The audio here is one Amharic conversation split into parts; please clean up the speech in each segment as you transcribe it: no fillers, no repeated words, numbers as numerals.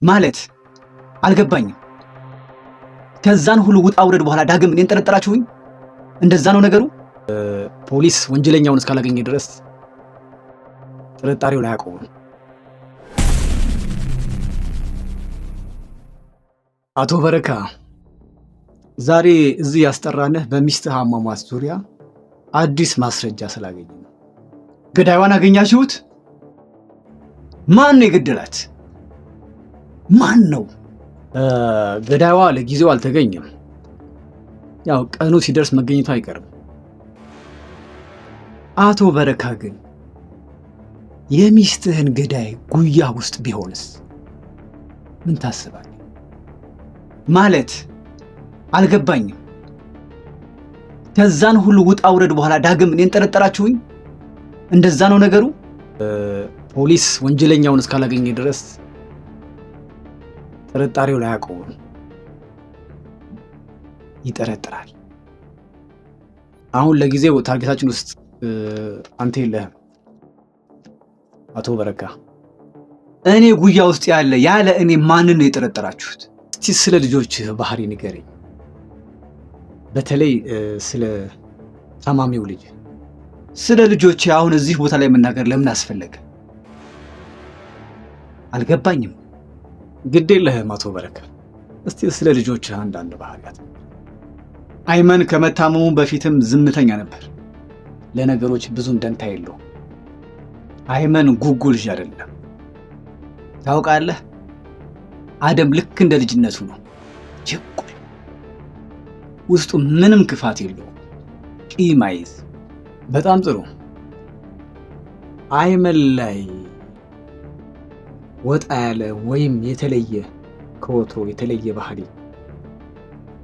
ማለት አልገባኝም። ከዛን ሁሉ ውጣ ውረድ በኋላ ዳግም እኔን ጠረጠራችሁኝ? እንደዛ ነው ነገሩ? ፖሊስ ወንጀለኛውን እስካላገኘ ድረስ ጥርጣሬውን አያቆምም። አቶ በረካ፣ ዛሬ እዚህ ያስጠራንህ በሚስትህ አሟሟት ዙሪያ አዲስ ማስረጃ ስላገኘ ነው። ገዳይዋን አገኛችሁት? ማን ነው የገደላት? ማን ነው? ገዳይዋ ለጊዜው አልተገኘም። ያው ቀኑ ሲደርስ መገኘቱ አይቀርም። አቶ በረካ ግን የሚስትህን ገዳይ ጉያ ውስጥ ቢሆንስ ምን ታስባለህ? ማለት አልገባኝም። ከዛን ሁሉ ውጣ ውረድ በኋላ ዳግም እኔን ጠረጠራችሁኝ? እንደዛ ነው ነገሩ? ፖሊስ ወንጀለኛውን እስካላገኘ ድረስ ጥርጣሬውን አያቆምም፣ ይጠረጥራል። አሁን ለጊዜው ታርጌታችን ውስጥ አንተ የለህም አቶ በረካ። እኔ ጉያ ውስጥ ያለ እኔ ማንን ነው የጠረጠራችሁት? እስቲ ስለ ልጆች ባህሪ ንገረኝ። በተለይ ስለ ታማሚው ልጅ። ስለ ልጆች አሁን እዚህ ቦታ ላይ መናገር ለምን አስፈለገ? አልገባኝም። ግድ የለህም አቶ በረካ። እስቲ ስለ ልጆች አንዳንድ ባህሪያት። አይመን ከመታመሙ በፊትም ዝምተኛ ነበር። ለነገሮች ብዙም ደንታ የለውም። አይመን ጉጉ ልጅ አይደለም። ታውቃለህ፣ አደም ልክ እንደ ልጅነቱ ነው። ችኩል፣ ውስጡ ምንም ክፋት የለውም፣ ቂም አይዝ። በጣም ጥሩ። አይመን ላይ ወጣ ያለ ወይም የተለየ ከወትሮ የተለየ ባህሪ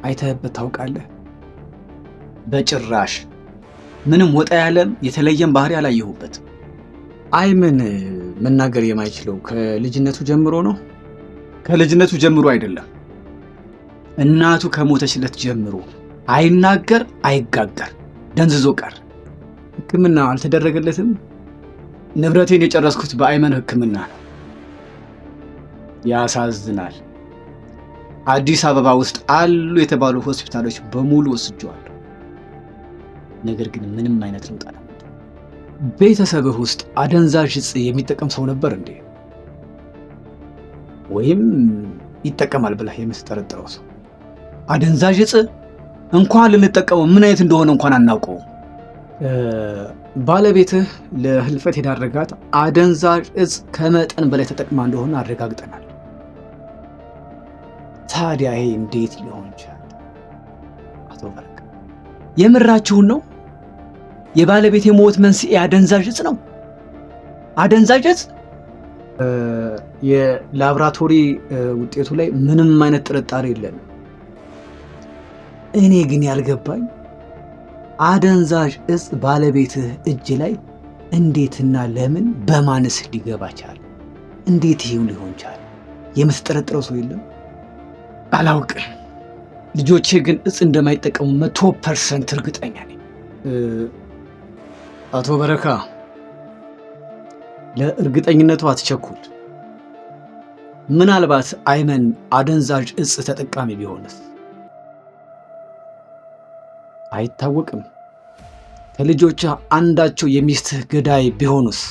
አይተህበት ታውቃለህ? በጭራሽ ምንም ወጣ ያለም የተለየም ባህሪ አላየሁበትም። አይመን መናገር የማይችለው ከልጅነቱ ጀምሮ ነው? ከልጅነቱ ጀምሮ አይደለም፣ እናቱ ከሞተችለት ጀምሮ አይናገር አይጋገር፣ ደንዝዞ ቀር። ሕክምና አልተደረገለትም። ንብረቴን የጨረስኩት በአይመን ሕክምና ነው። ያሳዝናል። አዲስ አበባ ውስጥ አሉ የተባሉ ሆስፒታሎች በሙሉ ወስጄዋለሁ። ነገር ግን ምንም አይነት ለውጥ አላመጣም። ቤተሰብህ ውስጥ አደንዛዥ ዕፅ የሚጠቀም ሰው ነበር እንዴ? ወይም ይጠቀማል ብለህ የምትጠረጥረው ሰው? አደንዛዥ ዕፅ እንኳን ልንጠቀመው ምን አይነት እንደሆነ እንኳን አናውቀውም። ባለቤትህ ለህልፈት የዳረጋት አደንዛዥ ዕፅ ከመጠን በላይ ተጠቅማ እንደሆነ አረጋግጠናል። ታዲያ ይሄ እንዴት ሊሆን ይችላል? አቶ በረካ፣ የምራችሁን ነው? የባለቤት የሞት መንስኤ አደንዛዥ ዕፅ ነው? አደንዛዥ ዕፅ? የላብራቶሪ ውጤቱ ላይ ምንም አይነት ጥርጣሬ የለንም። እኔ ግን ያልገባኝ አደንዛዥ ዕፅ ባለቤትህ እጅ ላይ እንዴትና ለምን በማንስ ሊገባ ቻለ? እንዴት ይሁን ሊሆን ቻለ? የምትጠረጥረው ሰው የለም? አላውቅም። ልጆቼ ግን ዕፅ እንደማይጠቀሙ 100% እርግጠኛ ነኝ። አቶ በረካ፣ ለእርግጠኝነቱ አትቸኩል። ምናልባት አይመን አደንዛዥ ዕፅ ተጠቃሚ ቢሆንስ? አይታወቅም። ከልጆች አንዳቸው የሚስትህ ገዳይ ቢሆኑስ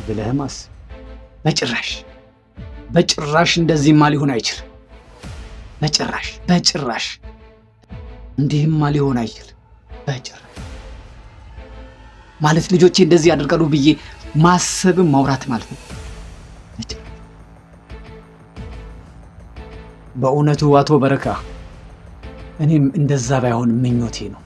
ብለህም አስብ። በጭራሽ እንደዚህማ ሊሆን አይችልም። በጭራሽ እንዲህማ ሊሆን አይችልም። በጭራሽ ማለት ልጆቼ እንደዚህ ያደርጋሉ ብዬ ማሰብም ማውራት ማለት ነው። በእውነቱ አቶ በረካ፣ እኔም እንደዛ ባይሆን ምኞቴ ነው።